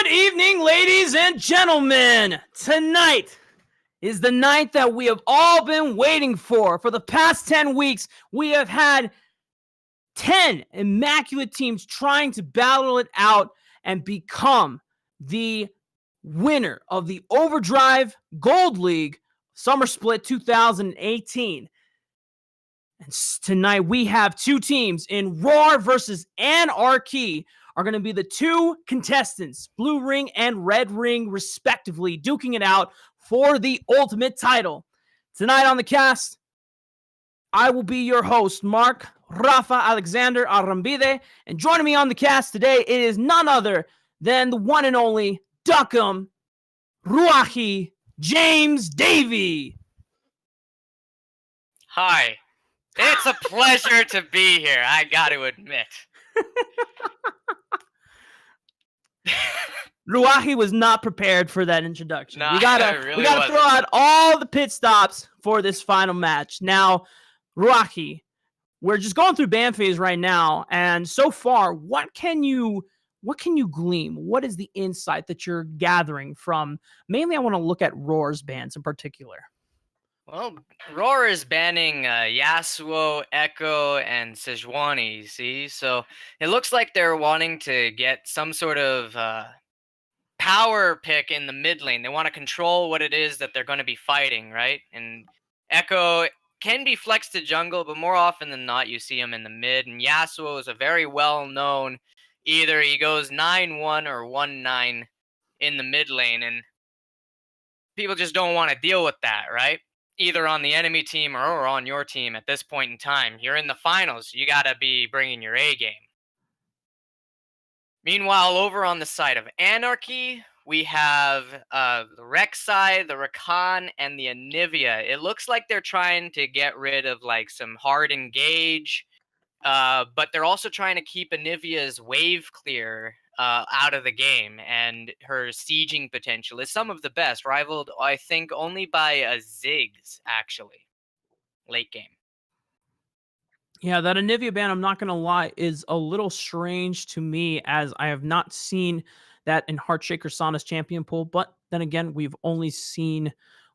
Good evening, ladies and gentlemen. Tonight is the night that we have all been waiting for. For the past 10 weeks, we have had 10 immaculate teams trying to battle it out and become the winner of the Overdrive Gold League Summer Split 2018. And tonight we have two teams in Rawr versus Anarchy are going to be the two contestants, Blue Ring and Red Ring, respectively, duking it out for the ultimate title. Tonight on the cast, I will be your host, Mark Rafa Alexander Arambide, and joining me on the cast today is none other than the one and only Duckham Ruahi James Davey. Hi. It's a pleasure to be here, I got to admit. Ruahi was not prepared for that introduction. No, we gotta throw out all the pit stops for this final match. Now, Ruahi, we're just going through band phase right now, and so far, what can you glean? What is the insight that you're gathering from? Mainly, I want to look at Rawr's bands in particular. Well, Rawr is banning Yasuo, Echo, and Sejuani, you see? So it looks like they're wanting to get some sort of power pick in the mid lane. They want to control what it is that they're going to be fighting, right? And Echo can be flexed to jungle, but more often than not, you see him in the mid. And Yasuo is a very well-known, either he goes 9-1 or 1-9 in the mid lane, and people just don't want to deal with that, right? Either on the enemy team or on your team at this point in time. You're in the finals. You got to be bringing your A game. Meanwhile, over on the side of Anarchy, we have the Rek'Sai, the Rakan, and the Anivia. It looks like they're trying to get rid of like some hard engage, but they're also trying to keep Anivia's wave clear out of the game, and her sieging potential is some of the best, rivaled, I think, only by a Ziggs, actually, late game. Yeah, that Anivia ban, I'm not going to lie, is a little strange to me, as I have not seen that in Heartshaker Sauna's champion pool, but then again, we've only seen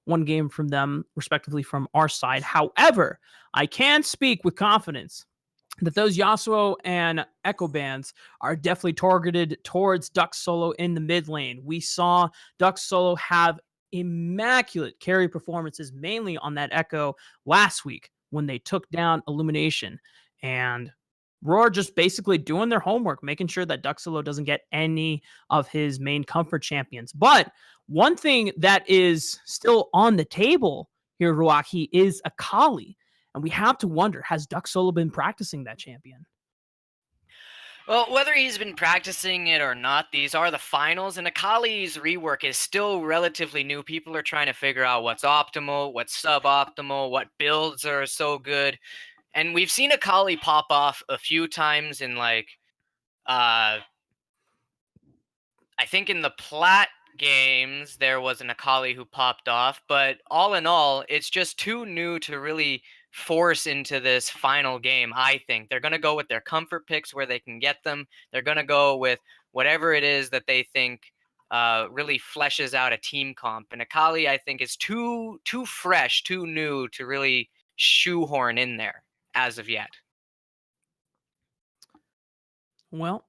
one game from them, respectively, from our side. However, I can speak with confidence that those Yasuo and Echo bans are definitely targeted towards Duck Solo in the mid lane. We saw Duck Solo have immaculate carry performances, mainly on that Echo last week when they took down Illumination. And Rawr just basically doing their homework, making sure that Duck Solo doesn't get any of his main comfort champions. But one thing that is still on the table here, Ruaki, is Akali. And we have to wonder, has Duck Solo been practicing that champion? Well, whether he's been practicing it or not, these are the finals, and Akali's rework is still relatively new. People are trying to figure out what's optimal, what's suboptimal, what builds are so good. And we've seen Akali pop off a few times in, like, I think in the Plat games, there was an Akali who popped off, but all in all, it's just too new to really force into this final game. I think they're going to go with their comfort picks where they can get them. They're going to go with whatever it is that they think really fleshes out a team comp. And Akali, I think, is too fresh, too new to really shoehorn in there as of yet. Well,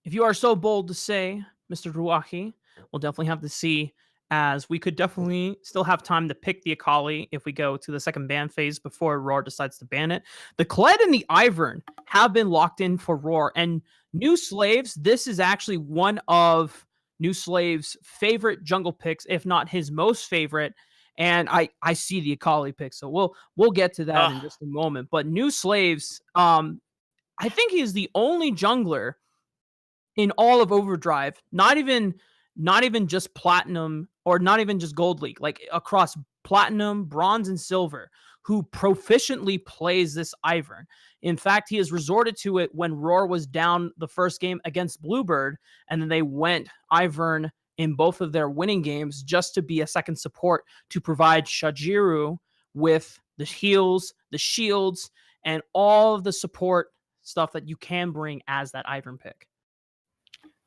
if you are so bold to say, Mr. Ruahi, we'll definitely have to see, as we could definitely still have time to pick the Akali if we go to the second ban phase before Rawr decides to ban it. The Kled and the Ivern have been locked in for Rawr, and New Slaves, this is actually one of New Slaves' favorite jungle picks, if not his most favorite. And I see the Akali pick, so we'll get to that in just a moment. But New Slaves, I think he is the only jungler in all of Overdrive, not even just Platinum or not even just Gold League, like across Platinum, Bronze, and Silver, who proficiently plays this Ivern. In fact, he has resorted to it when Rawr was down the first game against Bluebird, and then they went Ivern in both of their winning games just to be a second support to provide Shajiru with the heals, the shields, and all of the support stuff that you can bring as that Ivern pick.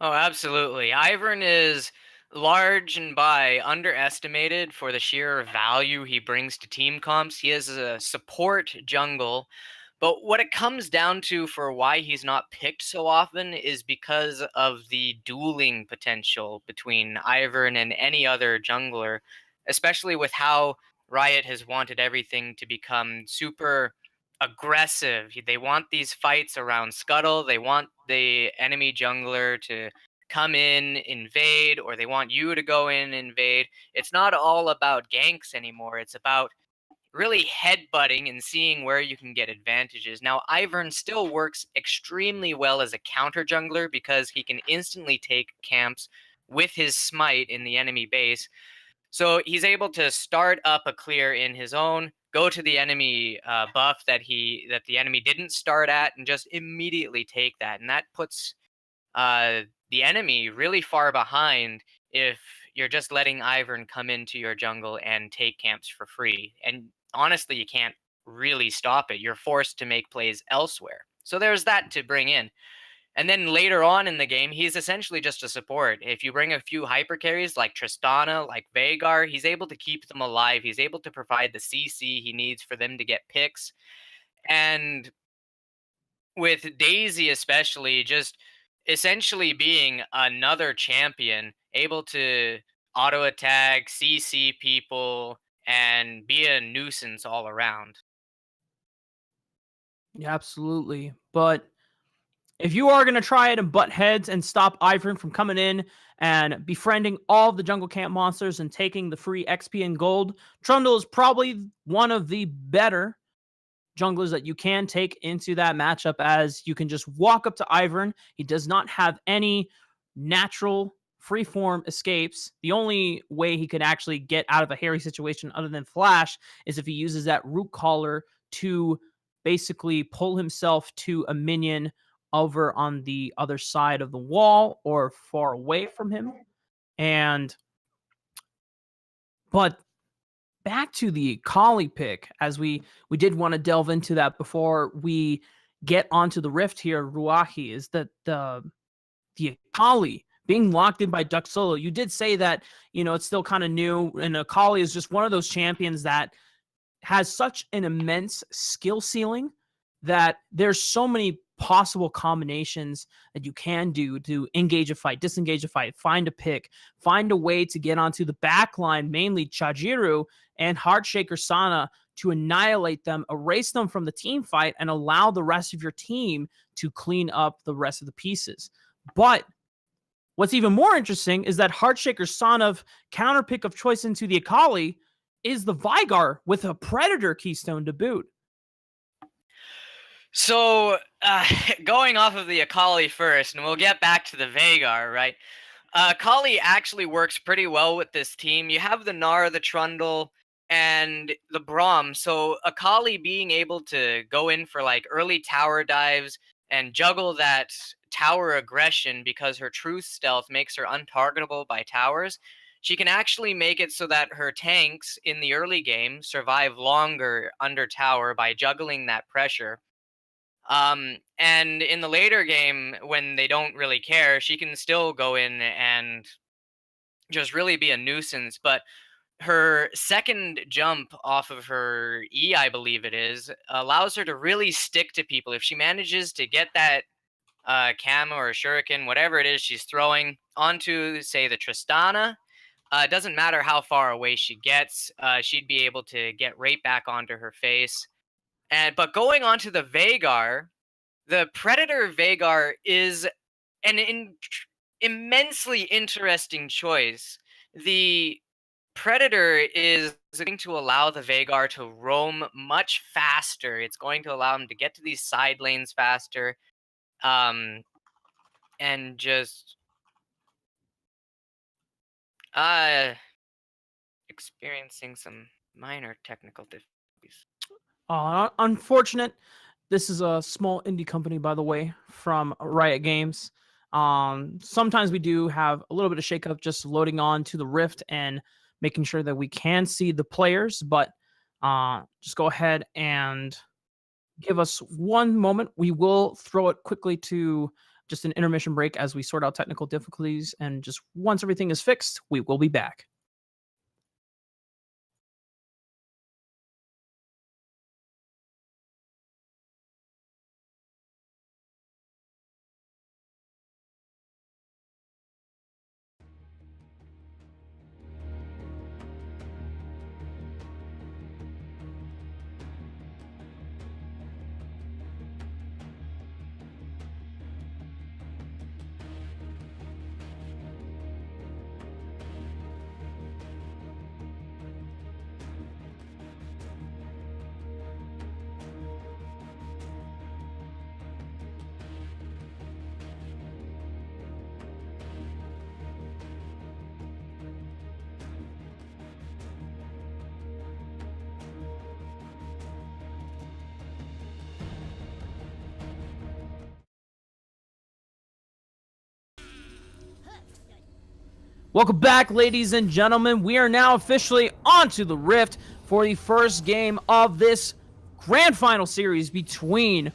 Oh, absolutely. Ivern is large and by underestimated for the sheer value he brings to team comps. He is a support jungle. But what it comes down to for why he's not picked so often is because of the dueling potential between Ivern and any other jungler, especially with how Riot has wanted everything to become super aggressive. They want these fights around Scuttle. They want the enemy jungler to come in, invade, or they want you to go in, invade. It's not all about ganks anymore. It's about really headbutting and seeing where you can get advantages. Now, Ivern still works extremely well as a counter jungler because he can instantly take camps with his smite in the enemy base. So he's able to start up a clear in his own, go to the enemy buff that the enemy didn't start at, and just immediately take that. And that puts uh, the enemy really far behind if you're just letting Ivern come into your jungle and take camps for free. And honestly, you can't really stop it. You're forced to make plays elsewhere. So there's that to bring in. And then later on in the game, he's essentially just a support. If you bring a few hyper carries like Tristana, like Veigar, he's able to keep them alive. He's able to provide the CC he needs for them to get picks. And with Daisy especially, just essentially being another champion, able to auto attack, CC people, and be a nuisance all around. Yeah, absolutely. But if you are going to try it and butt heads and stop Ivern from coming in and befriending all of the jungle camp monsters and taking the free XP and gold, Trundle is probably one of the better junglers that you can take into that matchup, as you can just walk up to Ivern. He does not have any natural freeform escapes. The only way he could actually get out of a hairy situation other than flash is if he uses that root collar to basically pull himself to a minion over on the other side of the wall or far away from him. And but back to the Collie pick, as we did want to delve into that before we get onto the rift here, Ruahi, is that the Akali being locked in by Duck Solo. You did say that, it's still kind of new, and Akali is just one of those champions that has such an immense skill ceiling that there's so many possible combinations that you can do to engage a fight, disengage a fight, find a pick, find a way to get onto the back line, mainly Chajiru and Heartshaker Sana, to annihilate them, erase them from the team fight, and allow the rest of your team to clean up the rest of the pieces. But what's even more interesting is that Heartshaker Sana counter pick of choice into the Akali is the Veigar with a Predator keystone to boot. So, going off of the Akali first, and we'll get back to the Veigar, right? Akali actually works pretty well with this team. You have the Gnar, the Trundle, and the Braum. So, Akali being able to go in for like early tower dives and juggle that tower aggression because her truth stealth makes her untargetable by towers. She can actually make it so that her tanks in the early game survive longer under tower by juggling that pressure. And in the later game, when they don't really care, she can still go in and just really be a nuisance. But her second jump off of her E, I believe it is, allows her to really stick to people. If she manages to get that camo or shuriken, whatever it is she's throwing, onto, say, the Tristana, it doesn't matter how far away she gets, she'd be able to get right back onto her face. But going on to the Veigar, the Predator Veigar is an immensely interesting choice. The Predator is going to allow the Veigar to roam much faster. It's going to allow him to get to these side lanes faster, um, and just uh, experiencing some minor technical difficulties. Unfortunate. This is a small indie company, by the way, from Riot Games. Sometimes we do have a little bit of shakeup just loading on to the Rift and making sure that we can see the players, but just go ahead and give us one moment. We will throw it quickly to just an intermission break as we sort out technical difficulties. And just once everything is fixed, we will be back. Welcome back, ladies and gentlemen. We are now officially onto the Rift for the first game of this grand final series between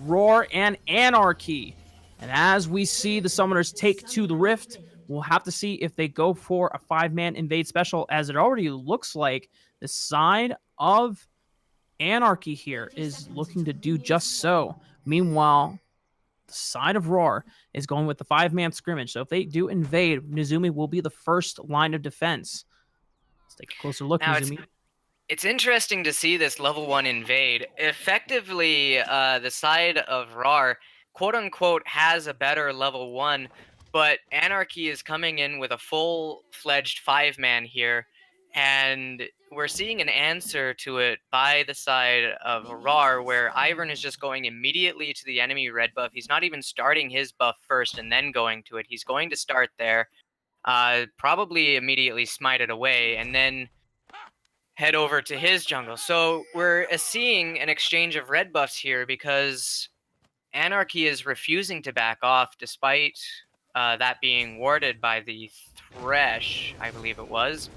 Rawr and Anarchy. And as we see the summoners take to the Rift, we'll have to see if they go for a 5-man invade special, as it already looks like the side of Anarchy here is looking to do just so. Meanwhile, the side of Rawr is going with the 5-man scrimmage. So if they do invade, Nizumi will be the first line of defense. Let's take a closer look, Now, Nizumi. It's interesting to see this level 1 invade. Effectively, the side of Rawr, quote-unquote, has a better level 1, but Anarchy is coming in with a full-fledged 5-man here, and we're seeing an answer to it by the side of Rawr, where Ivern is just going immediately to the enemy red buff. He's not even starting his buff first and then going to it. He's going to start there, probably immediately smite it away, and then head over to his jungle. So we're seeing an exchange of red buffs here because Anarchy is refusing to back off despite that being warded by the Thresh, I believe it was.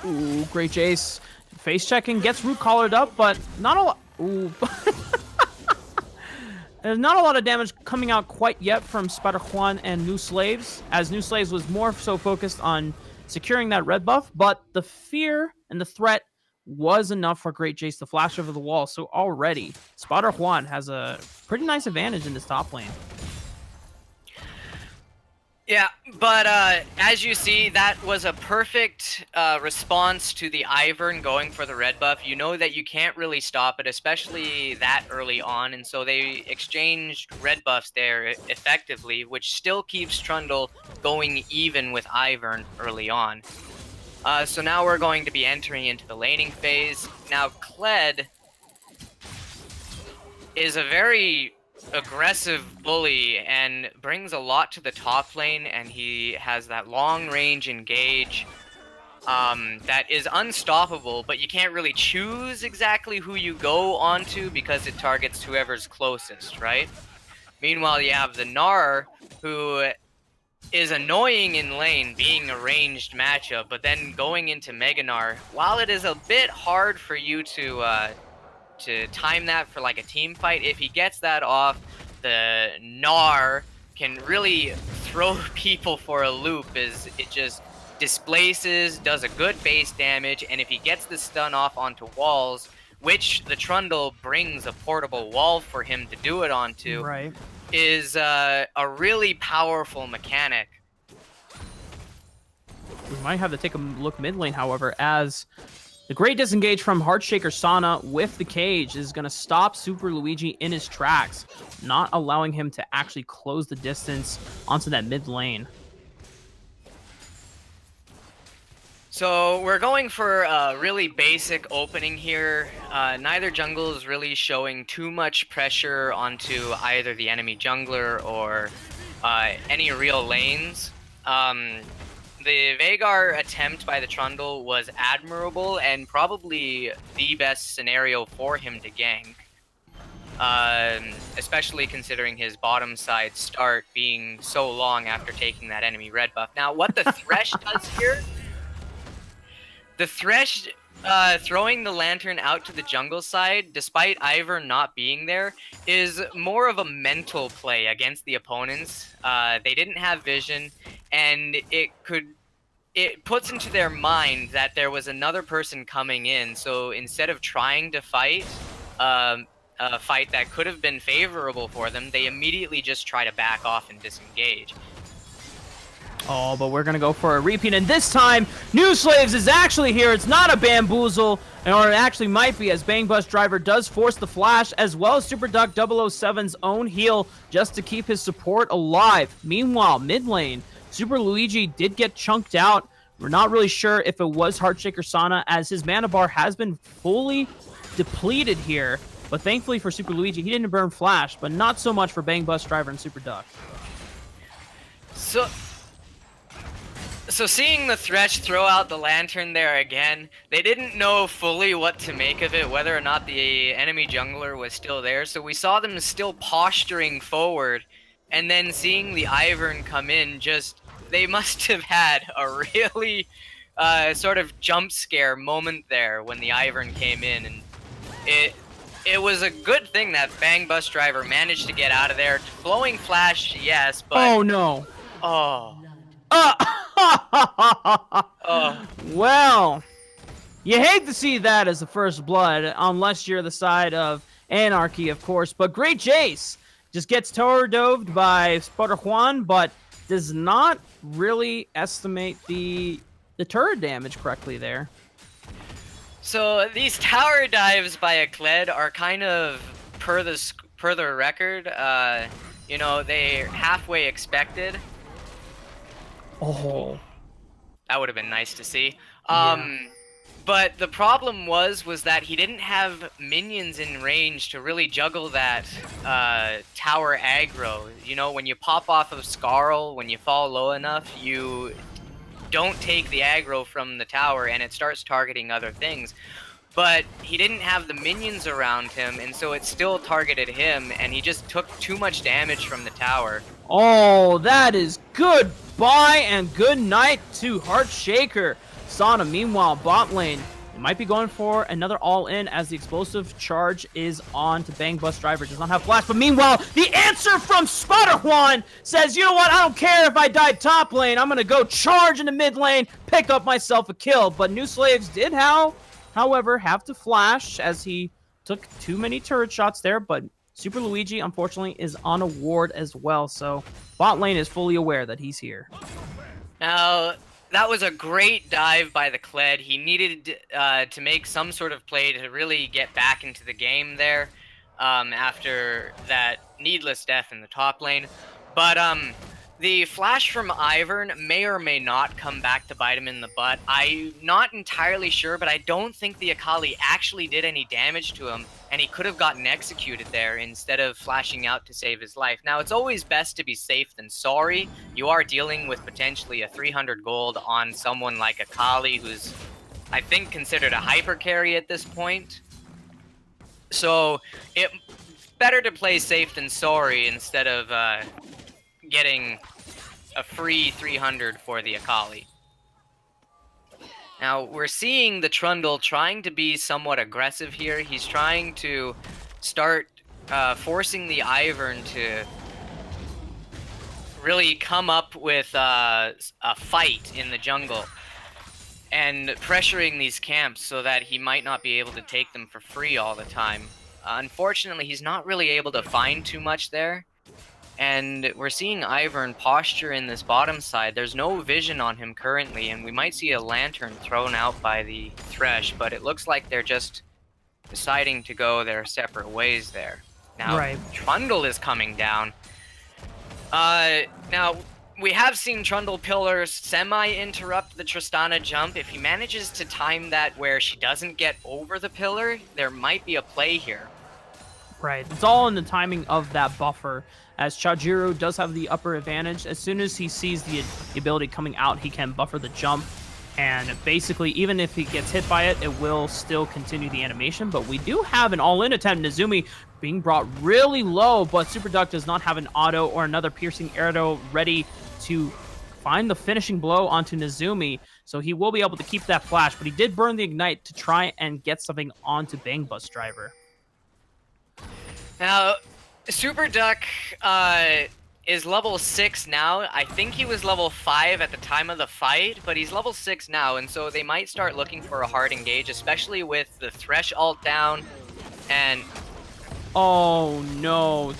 Ooh, great Jace. Face checking, gets root collared up, but not a lot. Ooh. There's not a lot of damage coming out quite yet from Spider Juan and New Slaves, as New Slaves was more so focused on securing that red buff, but the fear and the threat was enough for Great Jace to flash over the wall. So already, Spider Juan has a pretty nice advantage in this top lane. Yeah, but as you see, that was a perfect response to the Ivern going for the red buff. You know that you can't really stop it, especially that early on, and so they exchanged red buffs there effectively, which still keeps Trundle going even with Ivern early on. So now we're going to be entering into the laning phase. Now, Kled is a very aggressive bully and brings a lot to the top lane, and he has that long range engage that is unstoppable, but you can't really choose exactly who you go onto because it targets whoever's closest, right? Meanwhile, you have the Gnar, who is annoying in lane, being a ranged matchup, but then going into Mega Gnar, while it is a bit hard for you to time that for like a team fight, if he gets that off, the Gnar can really throw people for a loop, as it just displaces, does a good base damage, and if he gets the stun off onto walls, which the Trundle brings a portable wall for him to do it onto, Right. is a really powerful mechanic. We might have to take a look mid lane, however, as the great disengage from Heartshaker Sana with the cage is going to stop Super Luigi in his tracks, not allowing him to actually close the distance onto that mid lane. So we're going for a really basic opening here. Neither jungle is really showing too much pressure onto either the enemy jungler or any real lanes. The Veigar attempt by the Trundle was admirable and probably the best scenario for him to gank. Especially considering his bottom side start being so long after taking that enemy red buff. Now, what the Thresh does here, the Thresh throwing the lantern out to the jungle side, despite Ivern not being there, is more of a mental play against the opponents. They didn't have vision, and it puts into their mind that there was another person coming in. So instead of trying to fight a fight that could have been favorable for them, they immediately just try to back off and disengage. Oh, but we're going to go for a repeat. And this time, New Slaves is actually here. It's not a bamboozle, or it actually might be, as Bang Bus Driver does force the flash, as well as Super Duck 007's own heal, just to keep his support alive. Meanwhile, mid lane, Super Luigi did get chunked out. We're not really sure if it was Heartshaker Sana, as his mana bar has been fully depleted here. But thankfully for Super Luigi, he didn't burn flash, but not so much for Bang Bus Driver and Super Duck. So seeing the Thresh throw out the lantern there again, they didn't know fully what to make of it, whether or not the enemy jungler was still there. So we saw them still posturing forward, and then seeing the Ivern come in, they must have had a really sort of jump scare moment there when the Ivern came in, and it was a good thing that Bang Bus Driver managed to get out of there. Blowing flash, yes, but oh no. Oh. Well, you hate to see that as the first blood, unless you're the side of Anarchy, of course. But great Jace just gets tower-doved by Sputter Juan, but does not really estimate the turret damage correctly there. So these tower dives by a Kled are kind of per the record. You know, they're halfway expected. Oh, that would have been nice to see. Yeah. But the problem was that he didn't have minions in range to really juggle that tower aggro. You know, when you pop off of Scarl, when you fall low enough, you don't take the aggro from the tower and it starts targeting other things. But he didn't have the minions around him, and so it still targeted him, and he just took too much damage from the tower. Oh, that is goodbye and good night to Heartshaker Sana. Meanwhile, bot lane, they might be going for another all-in as the explosive charge is on to Bang Bus Driver. Does not have flash, but meanwhile, the answer from Sputter Juan says, you know what, I don't care if I die top lane. I'm going to go charge into mid lane, pick up myself a kill. But New Slaves did however, have to flash as he took too many turret shots there, but Super Luigi, unfortunately, is on a ward as well, so bot lane is fully aware that he's here. Now, that was a great dive by the Kled. He needed to make some sort of play to really get back into the game there after that needless death in the top lane. But the flash from Ivern may or may not come back to bite him in the butt. I'm not entirely sure, but I don't think the Akali actually did any damage to him, and he could have gotten executed there instead of flashing out to save his life. Now, it's always best to be safe than sorry. You are dealing with potentially a 300 gold on someone like Akali, who's, I think, considered a hyper carry at this point. So, it's better to play safe than sorry instead of getting a free 300 for the Akali. Now, we're seeing the Trundle trying to be somewhat aggressive here. He's trying to start forcing the Ivern to really come up with a fight in the jungle and pressuring these camps so that he might not be able to take them for free all the time. Unfortunately, he's not really able to find too much there. And we're seeing Ivern posture in this bottom side. There's no vision on him currently, and we might see a lantern thrown out by the Thresh, but it looks like they're just deciding to go their separate ways there. Now, Right. Trundle is coming down. Now, we have seen Trundle Pillar semi-interrupt the Tristana jump. If he manages to time that where she doesn't get over the pillar, there might be a play here. Right. It's all in the timing of that buffer, as Chajiro does have the upper advantage. As soon as he sees the ability coming out, he can buffer the jump. And basically, even if he gets hit by it, it will still continue the animation. But we do have an all-in attempt. Nezumi being brought really low, but Super Duck does not have an auto or another piercing arrow ready to find the finishing blow onto Nezumi, so he will be able to keep that flash, but he did burn the ignite to try and get something onto Bang Bus Driver. Now, Super Duck is level 6 now. I think he was level 5 at the time of the fight, but he's level 6 now, and so they might start looking for a hard engage, especially with the Thresh ult down, and... Oh no,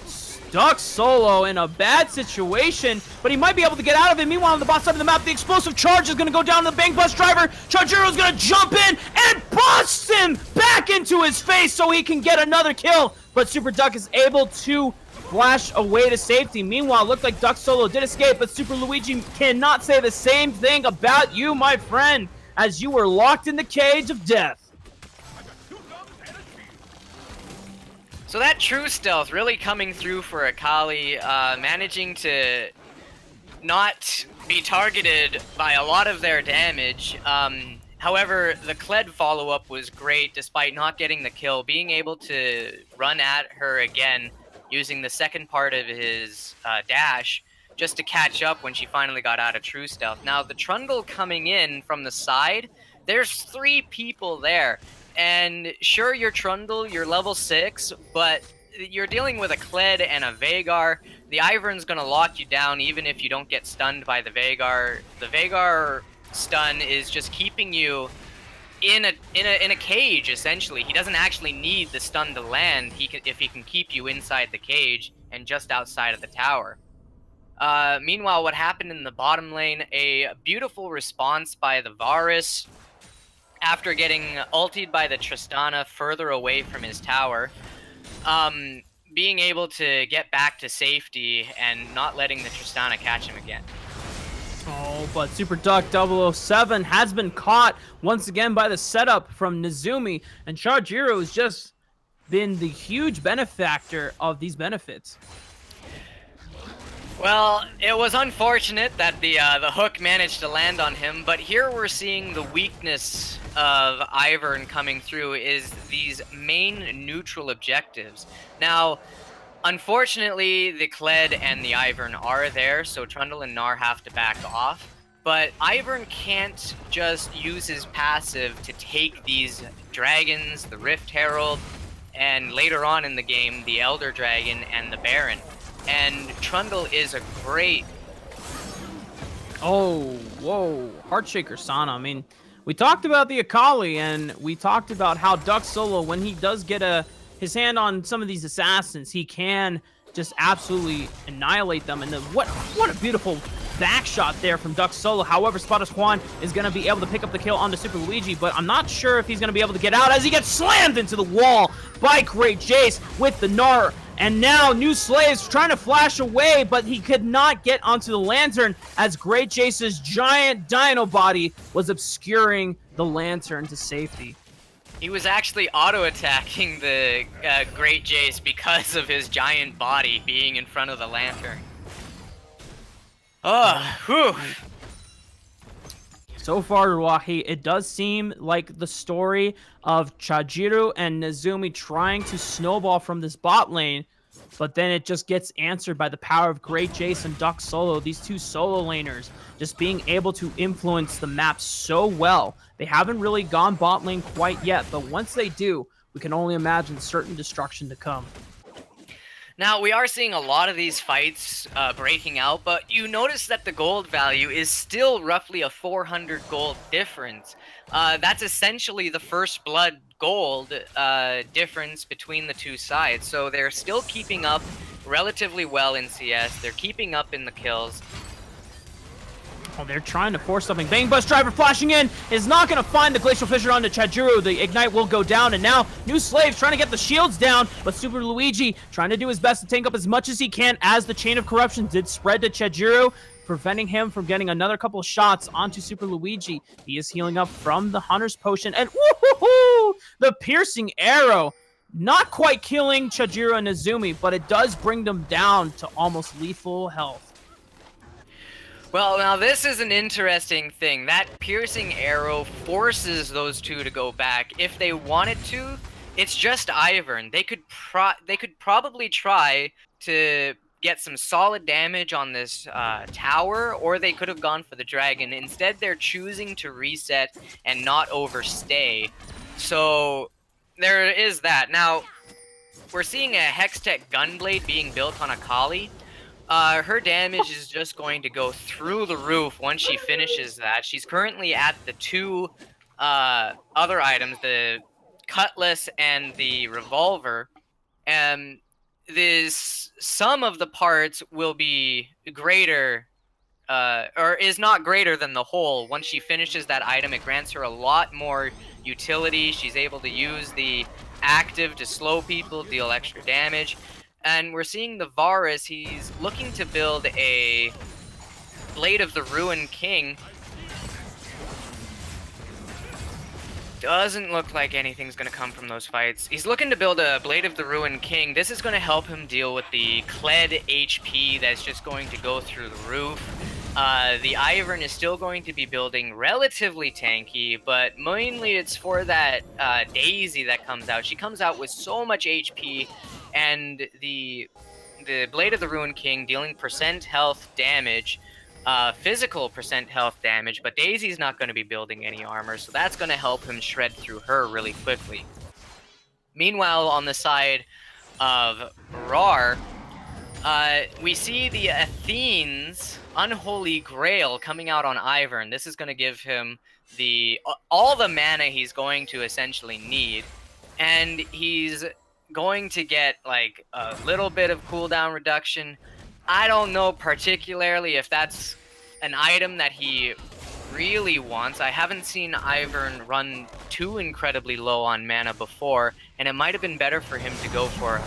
Duck Solo in a bad situation, but he might be able to get out of it. Meanwhile, on the bottom side of the map, the explosive charge is going to go down to the Bang Bus Driver. Chajiro's going to jump in and bust him back into his face so he can get another kill, but Super Duck is able to flash away to safety. Meanwhile, it looked like Duck Solo did escape, but Super Luigi cannot say the same thing about you, my friend, as you were locked in the cage of death. So that true stealth really coming through for Akali, managing to not be targeted by a lot of their damage. However, the Kled follow-up was great despite not getting the kill, being able to run at her again using the second part of his dash just to catch up when she finally got out of true stealth. Now, the Trundle coming in from the side, there's 3 people there. And sure, you're Trundle, you're level 6, but you're dealing with a Kled and a Veigar. The Ivern's gonna lock you down even if you don't get stunned by the Veigar. The Veigar stun is just keeping you in a cage, essentially. He doesn't actually need the stun to land if he can keep you inside the cage and just outside of the tower. Meanwhile, what happened in the bottom lane, a beautiful response by the Varus after getting ultied by the Tristana further away from his tower, being able to get back to safety and not letting the Tristana catch him again. Oh, but Super Duck 007 has been caught once again by the setup from Nezumi, and Chajiro has just been the huge benefactor of these benefits. Well, it was unfortunate that the hook managed to land on him, but here we're seeing the weakness of Ivern coming through is these main neutral objectives. Now, unfortunately, the Kled and the Ivern are there, so Trundle and Gnar have to back off. But Ivern can't just use his passive to take these dragons, the Rift Herald, and later on in the game, the Elder Dragon and the Baron. And Trundle is a great... Oh, whoa. Heartshaker Sana. I mean, we talked about the Akali, and we talked about how Duck Solo, when he does get his hand on some of these assassins, he can just absolutely annihilate them. And what a beautiful back shot there from Duck Solo. However, Spada Juan is going to be able to pick up the kill onto Super Luigi, but I'm not sure if he's going to be able to get out as he gets slammed into the wall by Great Jace with the Gnar. And now New Slaves trying to flash away, but he could not get onto the lantern as Great Jace's giant dino body was obscuring the lantern to safety. He was actually auto-attacking the Great Jace because of his giant body being in front of the lantern. Oh, whew. So far, Ruahi, it does seem like the story of Chajiro and Nezumi trying to snowball from this bot lane, but then it just gets answered by the power of Great Jace and Duck Solo, these two solo laners, just being able to influence the map so well. They haven't really gone bot lane quite yet, but once they do, we can only imagine certain destruction to come. Now, we are seeing a lot of these fights breaking out, but you notice that the gold value is still roughly a 400 gold difference. That's essentially the first blood gold difference between the two sides. So they're still keeping up relatively well in CS. They're keeping up in the kills. Oh, they're trying to force something. Bang Bus Driver flashing in is not going to find the Glacial Fissure onto Chajiro. The Ignite will go down, and now New Slaves trying to get the shields down, but Super Luigi trying to do his best to tank up as much as he can as the Chain of Corruption did spread to Chajiro, preventing him from getting another couple of shots onto Super Luigi. He is healing up from the Hunter's Potion, and woohoo! The Piercing Arrow. Not quite killing Chajiro and Nezumi, but it does bring them down to almost lethal health. Well, now this is an interesting thing. That piercing arrow forces those two to go back. If they wanted to, it's just Ivern. They could probably try to get some solid damage on this tower, or they could have gone for the dragon. Instead, they're choosing to reset and not overstay. So there is that. Now, we're seeing a Hextech Gunblade being built on Akali. Her damage is just going to go through the roof once she finishes that. She's currently at the two other items, the Cutlass and the Revolver. And this sum of the parts will be greater, or is not greater than the whole. Once she finishes that item, it grants her a lot more utility. She's able to use the active to slow people, deal extra damage. And we're seeing the Varus, he's looking to build a Blade of the Ruined King. Doesn't look like anything's going to come from those fights. He's looking to build a Blade of the Ruined King. This is going to help him deal with the Kled HP that's just going to go through the roof. The Ivern is still going to be building relatively tanky, but mainly it's for that Daisy that comes out. She comes out with so much HP, and the Blade of the Ruined King dealing percent health damage, physical percent health damage, but Daisy's not going to be building any armor, so that's going to help him shred through her really quickly. Meanwhile, on the side of Rawr, we see the Athene's Unholy Grail coming out on Ivern. This is going to give him all the mana he's going to essentially need, and he's going to get like a little bit of cooldown reduction. I don't know particularly if that's an item that he really wants. I haven't seen Ivern run too incredibly low on mana before, and it might have been better for him to go for it.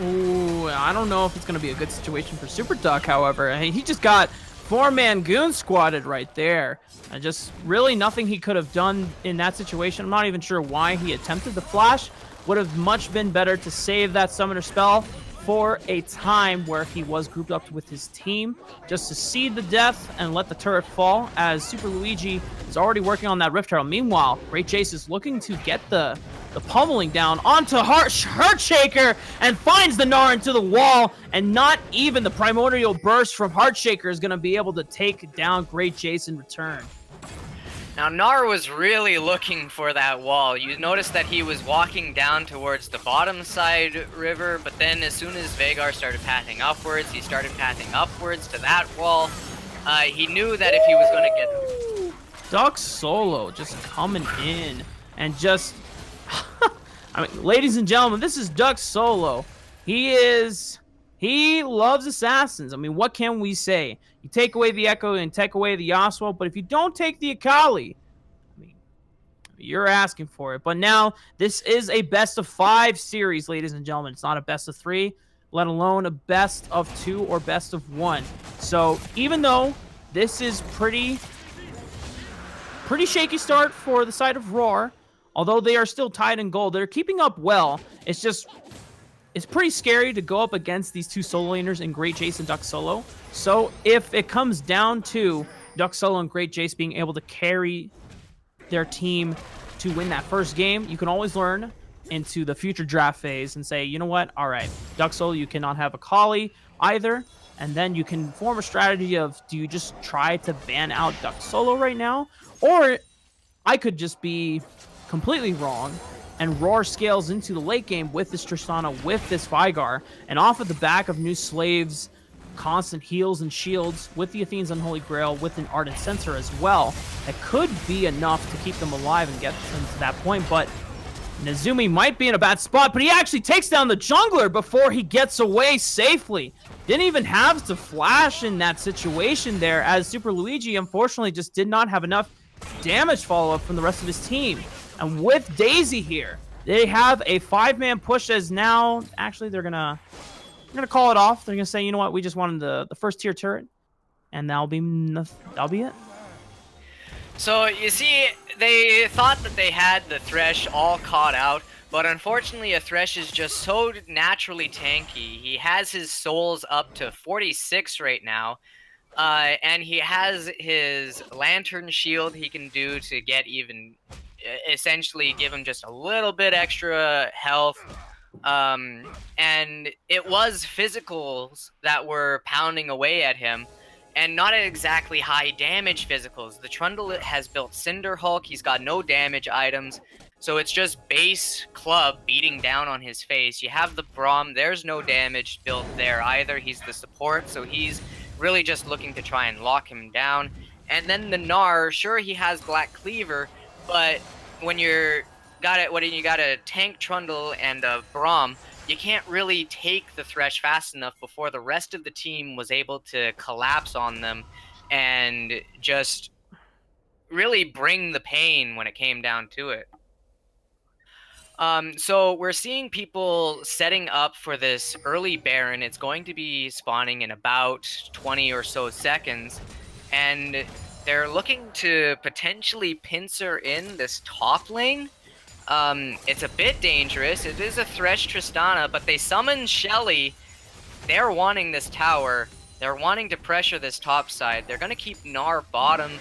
Ooh, I don't know if it's going to be a good situation for Super Duck, however. He just got 4-man goon squatted right there. Just really nothing he could have done in that situation. I'm not even sure why he attempted the flash. Would have much been better to save that summoner spell for a time where he was grouped up with his team, just to see the death and let the turret fall, as Super Luigi is already working on that Rift Herald. Meanwhile, Great Jace is looking to get the pummeling down onto Heartshaker and finds the Gnar into the wall, and not even the Primordial Burst from Heartshaker is going to be able to take down Great Jace in return. Now, Gnar was really looking for that wall. You noticed that he was walking down towards the bottom side river, but then as soon as Veigar started pathing upwards, he started pathing upwards to that wall. He knew that if he was going to get... Duck Solo just coming in and just... I mean, ladies and gentlemen, this is Duck Solo. He loves assassins. I mean, what can we say? You take away the Echo and take away the Yasuo, but if you don't take the Akali, I mean, you're asking for it. But now, this is a best-of-5 series, ladies and gentlemen. It's not a best-of-3, let alone a best-of-2 or best-of-1. So, even though this is pretty shaky start for the side of Rawr, although they are still tied in gold, they're keeping up well. It's pretty scary to go up against these two solo laners in Great Jace and Duck Solo. So if it comes down to Duck Solo and Great Jace being able to carry their team to win that first game, you can always learn into the future draft phase and say, you know what, all right, Duck Solo, you cannot have Akali either. And then you can form a strategy of, do you just try to ban out Duck Solo right now? Or I could just be completely wrong, and Rawr scales into the late game with this Tristana, with this Veigar, and off of the back of New Slave's constant heals and shields, with the Athene's Unholy Grail, with an Ardent Censer as well, that could be enough to keep them alive and get them to that point. But Nezumi might be in a bad spot, but he actually takes down the jungler before he gets away safely. Didn't even have to flash in that situation there, as Super Luigi unfortunately just did not have enough damage follow-up from the rest of his team. And with Daisy here, they have a 5-man push, as now, actually, they're gonna call it off. They're gonna say, you know what, we just wanted the first tier turret, and that'll be it. So, you see, they thought that they had the Thresh all caught out, but unfortunately a Thresh is just so naturally tanky. He has his souls up to 46 right now, and he has his Lantern Shield he can do to get even... essentially give him just a little bit extra health. And it was physicals that were pounding away at him, and not exactly high damage physicals. The Trundle has built Cinder Hulk. He's got no damage items, so it's just base club beating down on his face. You have the Braum. There's no damage built there either. He's the support, so he's really just looking to try and lock him down. And then the Gnar, sure, he has Black Cleaver, but when you got a tank Trundle and a Braum, you can't really take the Thresh fast enough before the rest of the team was able to collapse on them and just really bring the pain when it came down to it. So we're seeing people setting up for this early Baron. It's going to be spawning in about 20 or so seconds, and they're looking to potentially pincer in this top lane. It's a bit dangerous. It is a Thresh Tristana, but they summon Shelly. They're wanting this tower. They're wanting to pressure this top side. They're going to keep Gnar bottom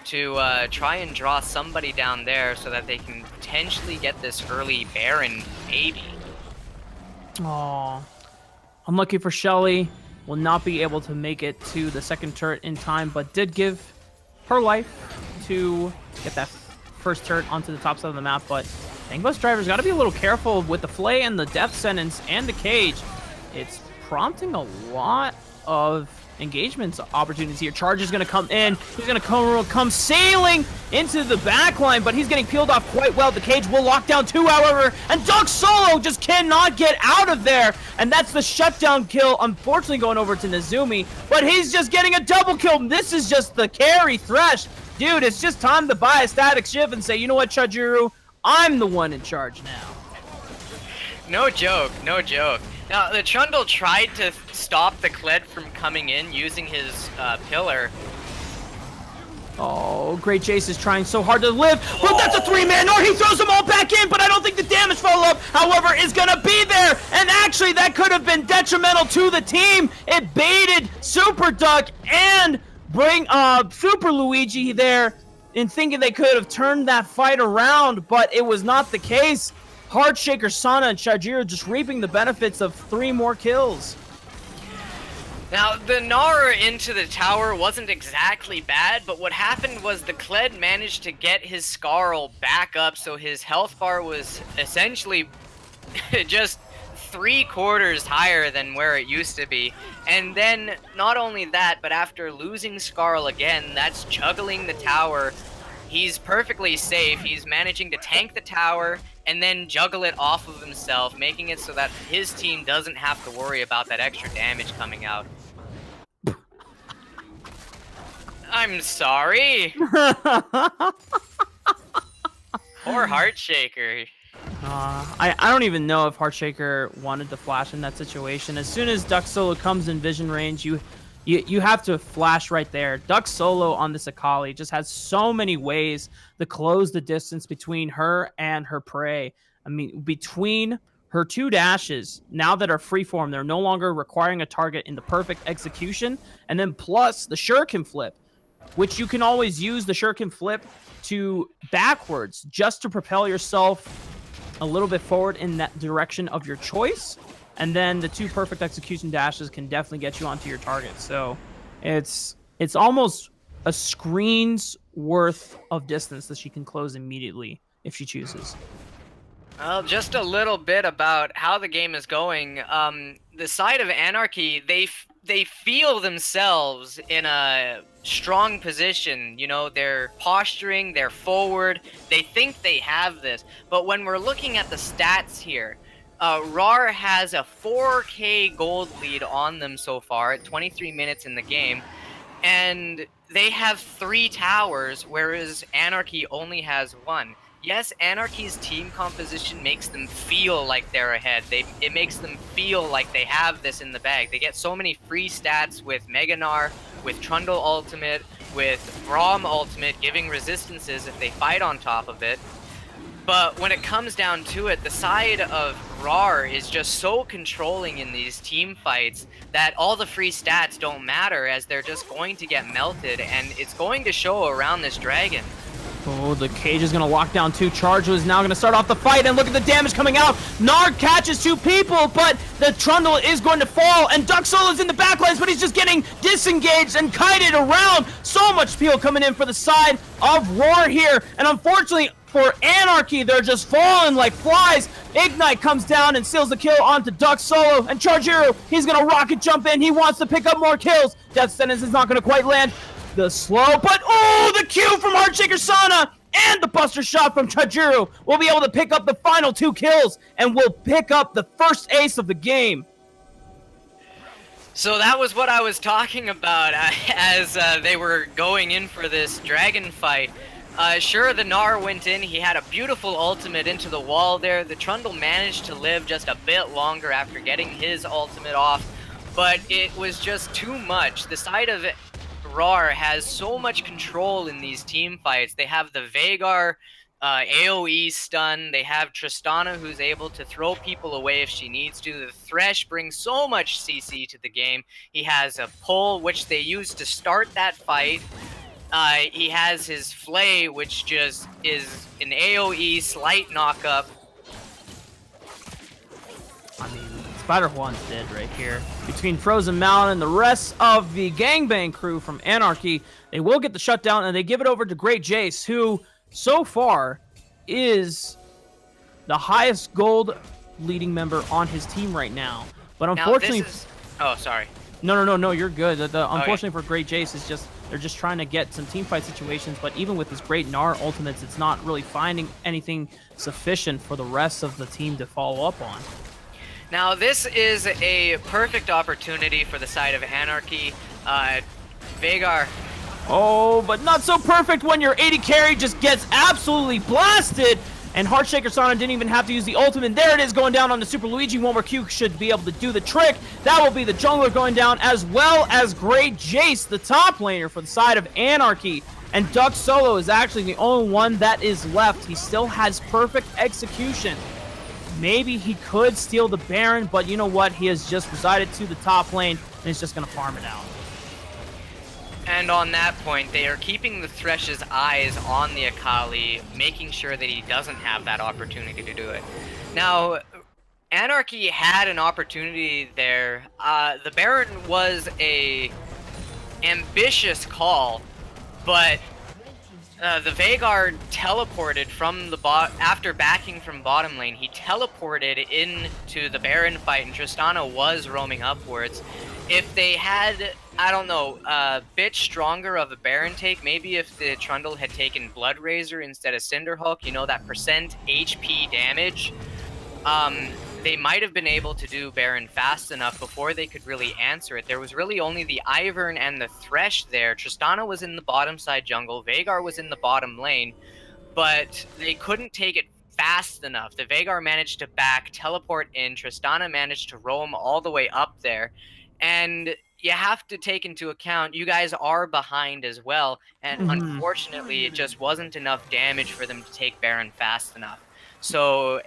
to try and draw somebody down there so that they can potentially get this early Baron maybe. Aw. Unlucky for Shelly. Will not be able to make it to the second turret in time, but did give her life to get that first turret onto the top side of the map. But Angbus Driver's got to be a little careful with the Flay and the Death Sentence and the Cage. It's prompting a lot of engagement opportunities here. Charge is going to come in. He's going to come sailing into the back line, but he's getting peeled off quite well. The Cage will lock down 2, however, and Duck Solo just cannot get out of there, and that's the shutdown kill, unfortunately going over to Nezumi, but he's just getting a double kill. This is just the carry Thresh. Dude, it's just time to buy a static shift and say, you know what, Chajuru, I'm the one in charge now. No joke, no joke. Now, the Trundle tried to stop the Kled from coming in using his pillar. Oh, Great Jace is trying so hard to live, but that's a 3-man, or he throws them all back in, but I don't think the damage follow-up, however, is gonna be there, and actually that could have been detrimental to the team. It baited Super Duck and bring Super Luigi there in thinking they could have turned that fight around, but it was not the case. Heartshaker, Sana, and Shajiro just reaping the benefits of 3 more kills. Now, the Gnar into the tower wasn't exactly bad, but what happened was the Kled managed to get his Scarl back up, so his health bar was essentially just 3/4 higher than where it used to be. And then, not only that, but after losing Scarl again, that's juggling the tower. He's perfectly safe. He's managing to tank the tower and then juggle it off of himself, making it so that his team doesn't have to worry about that extra damage coming out. I'm sorry. Poor Heartshaker. I don't even know if Heartshaker wanted to flash in that situation. As soon as Duck Solo comes in vision range, you have to flash right there. Duck Solo on this Akali just has so many ways to close the distance between her and her prey. I mean, between her 2 dashes, now that are freeform, they're no longer requiring a target in the perfect execution, and then plus the Shuriken flip, which you can always use the Shuriken flip to backwards just to propel yourself a little bit forward in that direction of your choice. And then the 2 perfect execution dashes can definitely get you onto your target. So it's almost a screen's worth of distance that she can close immediately if she chooses. Well, just a little bit about how the game is going. The side of Anarchy, they feel themselves in a strong position. You know, they're posturing, they're forward, they think they have this. But when we're looking at the stats here, Rawr has a 4K gold lead on them so far at 23 minutes in the game, and they have 3 towers, whereas Anarchy only has 1. Yes, Anarchy's team composition makes them feel like they're ahead. It makes them feel like they have this in the bag. They get so many free stats with Mega Gnar, with Trundle ultimate, with Braum ultimate, giving resistances if they fight on top of it. But when it comes down to it, the side of Rawr is just so controlling in these team fights that all the free stats don't matter, as they're just going to get melted, and it's going to show around this dragon. Oh, the cage is going to lock down 2. Charge is now going to start off the fight, and look at the damage coming out. Gnarr catches 2 people, but the Trundle is going to fall, and Duck Solo's in the backlines, but he's just getting disengaged and kited around. So much peel coming in for the side of Rawr here, and unfortunately for Anarchy, they're just falling like flies. Ignite comes down and seals the kill onto Duck Solo, and Chargero, he's going to rocket jump in. He wants to pick up more kills. Death Sentence is not going to quite land. The slow, but oh, the Q from Heartshaker Sana and the Buster Shot from Chajuru will be able to pick up the final 2 kills and will pick up the first ace of the game. So that was what I was talking about as they were going in for this dragon fight. Sure, the Gnarr went in. He had a beautiful ultimate into the wall there. The Trundle managed to live just a bit longer after getting his ultimate off, but it was just too much. The side of Rawr has so much control in these team fights. They have the Veigar AoE stun. They have Tristana, who's able to throw people away if she needs to. The Thresh brings so much CC to the game. He has a pull, which they use to start that fight. He has his Flay, which just is an AoE slight knockup. I mean, Spider Juan's dead right here. Between Frozen Mountain and the rest of the gangbang crew from Anarchy, they will get the shutdown, and they give it over to Great Jace, who so far is the highest gold leading member on his team right now. But unfortunately, oh, sorry. No, you're good. Unfortunately for Great Jace, is just they're just trying to get some team fight situations. But even with his great Gnarr ultimates, it's not really finding anything sufficient for the rest of the team to follow up on. Now, this is a perfect opportunity for the side of Anarchy. Veigar. Oh, but not so perfect when your 80 carry just gets absolutely blasted. And Heartshaker Sana didn't even have to use the ultimate. There it is, going down on the Super Luigi one, where Q should be able to do the trick. That will be the jungler going down, as well as Great Jace, the top laner for the side of Anarchy. And Duck Solo is actually the only one that is left. He still has perfect execution. Maybe he could steal the Baron, but you know what? He has just resided to the top lane, and he's just going to farm it out. And on that point, they are keeping the Thresh's eyes on the Akali, making sure that he doesn't have that opportunity to do it. Now, Anarchy had an opportunity there. The Baron was a ambitious call, but the Veigar teleported from the after backing from bottom lane. He teleported into the Baron fight, and Tristana was roaming upwards. If they had, I don't know, a bit stronger of a Baron take, maybe if the Trundle had taken Blood Razor instead of Cinderhulk, you know, that percent HP damage, they might have been able to do Baron fast enough before they could really answer it. There was really only the Ivern and the Thresh there. Tristana was in the bottom side jungle, Veigar was in the bottom lane, but they couldn't take it fast enough. The Veigar managed to back, teleport in, Tristana managed to roam all the way up there, and you have to take into account you guys are behind as well, and unfortunately it just wasn't enough damage for them to take Baron fast enough. So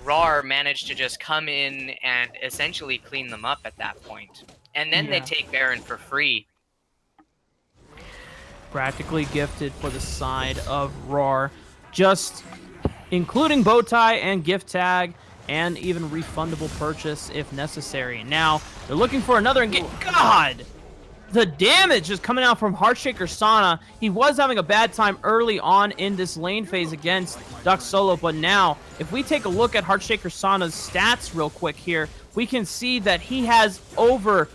Rawr managed to just come in and essentially clean them up at that point. And then they take Baron for free. Practically gifted for the side of Rawr, just including Bowtie and gift tag, and even refundable purchase if necessary. Now, they're looking for another God! The damage is coming out from Heartshaker Sana. He was having a bad time early on in this lane phase against Duck Solo, but now, if we take a look at Heartshaker Sana's stats real quick here, we can see that he has over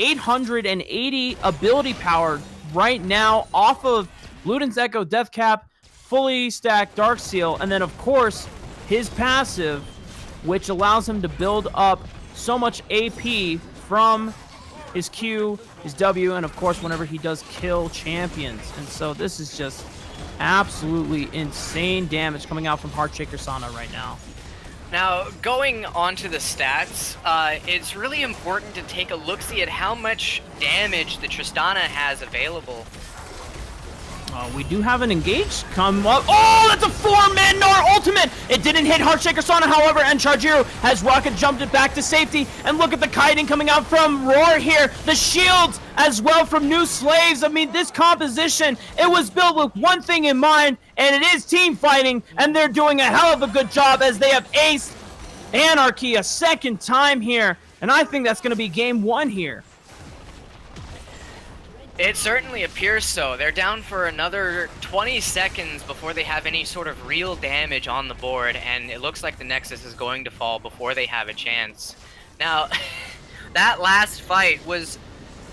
880 ability power right now off of Luden's Echo, Death Cap, fully stacked Dark Seal, and then of course, his passive, which allows him to build up so much AP from his Q, his W, and of course whenever he does kill champions. And so this is just absolutely insane damage coming out from Heartshaker Sana right now. Now, going on to the stats, it's really important to take a look-see at how much damage the Tristana has available. We do have an engage come up. Oh, that's a 4-man Rawr ultimate. It didn't hit Heartshaker Sana, however, and Chajiro has rocket jumped it back to safety. And look at the kiting coming out from Rawr here. The shields as well from New Slaves. I mean, this composition, it was built with one thing in mind, and it is team fighting, and they're doing a hell of a good job as they have aced Anarchy a second time here. And I think that's going to be game 1 here. It certainly appears so. They're down for another 20 seconds before they have any sort of real damage on the board, and it looks like the Nexus is going to fall before they have a chance. Now, that last fight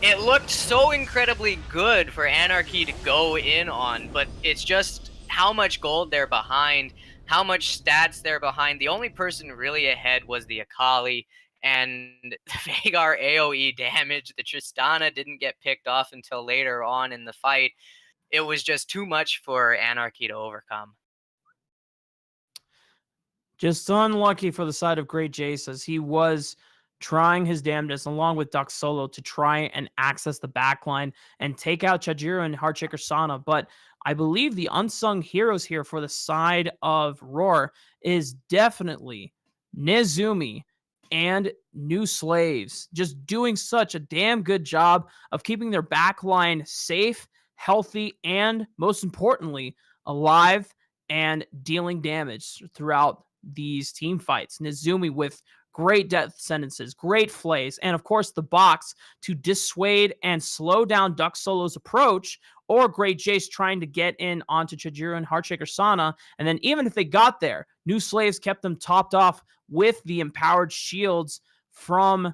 it looked so incredibly good for Anarchy to go in on, but it's just how much gold they're behind, how much stats they're behind. The only person really ahead was the Akali, and the Veigar AoE damage. The Tristana didn't get picked off until later on in the fight. It was just too much for Anarchy to overcome. Just unlucky for the side of Great Jace, as he was trying his damnedest along with Duck Solo to try and access the backline and take out Chajiro and Heartshaker Sana. But I believe the unsung heroes here for the side of Rawr is definitely Nezumi and New Slaves, just doing such a damn good job of keeping their backline safe, healthy, and most importantly, alive and dealing damage throughout these team fights. Nezumi with great death sentences, great flays, and of course the box to dissuade and slow down Duck Solo's approach, or Great Jace trying to get in onto Chajiro and Heartshaker Sana. And then even if they got there, New Slaves kept them topped off with the empowered shields from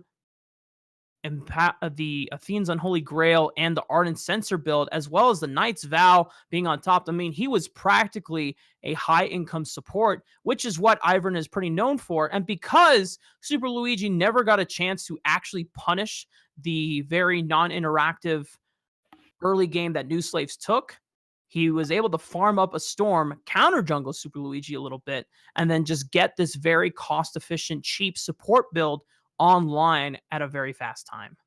the Athene's Unholy Grail and the Ardent Sensor build, as well as the Knight's Vow being on top. I mean, he was practically a high-income support, which is what Ivern is pretty known for. And because Super Luigi never got a chance to actually punish the very non-interactive early game that New Slaves took, he was able to farm up a Storm, counter jungle Super Luigi a little bit, and then just get this very cost-efficient, cheap support build online at a very fast time.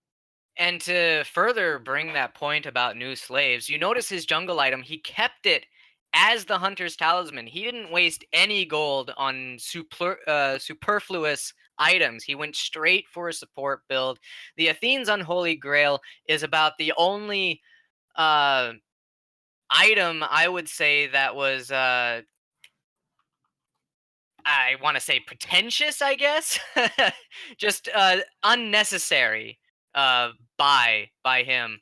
And to further bring that point about New Slaves, you notice his jungle item, he kept it as the Hunter's Talisman. He didn't waste any gold on superfluous items. He went straight for a support build. The Athene's Unholy Grail is about the only item, I would say, that was I want to say pretentious, I guess. Just unnecessary by him,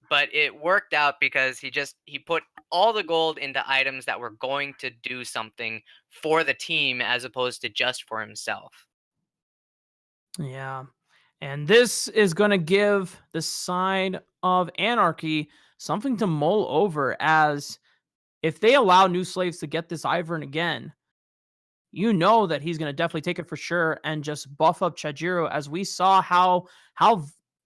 but it worked out because he put all the gold into items that were going to do something for the team as opposed to just for himself. Yeah. And this is going to give the side of Anarchy something to mull over, as if they allow New Slaves to get this Ivern again, you know that he's going to definitely take it for sure and just buff up Chajiro, as we saw how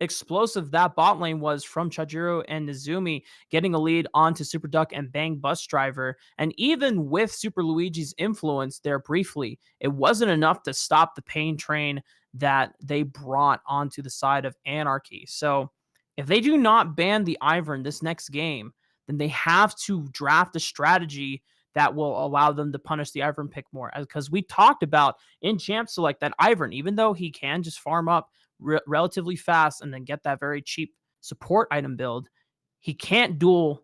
explosive that bot lane was from Chajiro and Nezumi getting a lead onto Super Duck and Bang Bus Driver. And even with Super Luigi's influence there briefly, it wasn't enough to stop the pain train that they brought onto the side of Anarchy. So if they do not ban the Ivern this next game, then they have to draft a strategy that will allow them to punish the Ivern pick more. Because we talked about in Champ Select that Ivern, even though he can just farm up relatively fast and then get that very cheap support item build, he can't duel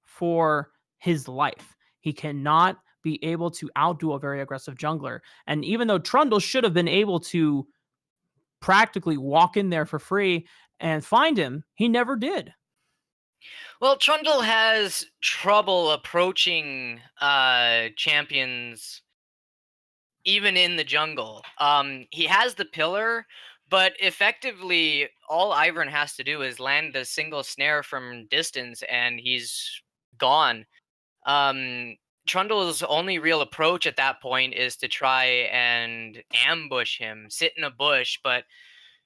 for his life. He cannot be able to outduel a very aggressive jungler. And even though Trundle should have been able to practically walk in there for free and find him, he never did. Well, Trundle has trouble approaching champions even in the jungle. He has the pillar, but effectively all Ivern has to do is land the single snare from distance and he's gone. Trundle's only real approach at that point is to try and ambush him, sit in a bush, but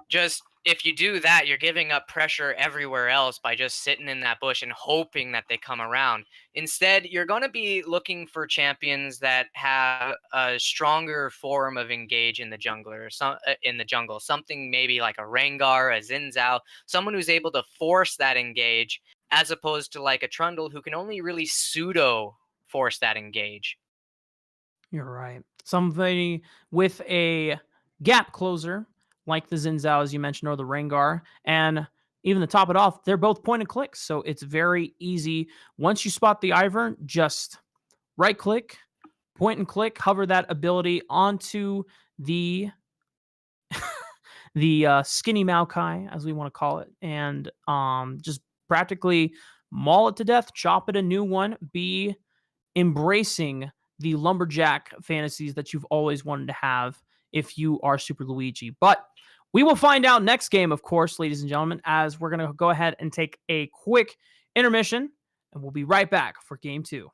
just if you do that, you're giving up pressure everywhere else by just sitting in that bush and hoping that they come around. Instead, you're going to be looking for champions that have a stronger form of engage in the jungler, in the jungle. Something maybe like a Rengar, a Xin Zhao, someone who's able to force that engage as opposed to like a Trundle who can only really pseudo force that engage. You're right. Somebody with a gap closer, like the Zinzao, as you mentioned, or the Rengar, and even to top it off, they're both point and clicks. So it's very easy. Once you spot the Ivern, just right click, point and click, hover that ability onto the skinny Maokai, as we want to call it, and just practically maul it to death, chop it a new one, be embracing the lumberjack fantasies that you've always wanted to have if you are Super Luigi. But we will find out next game, of course, ladies and gentlemen, as we're going to go ahead and take a quick intermission, and we'll be right back for game 2.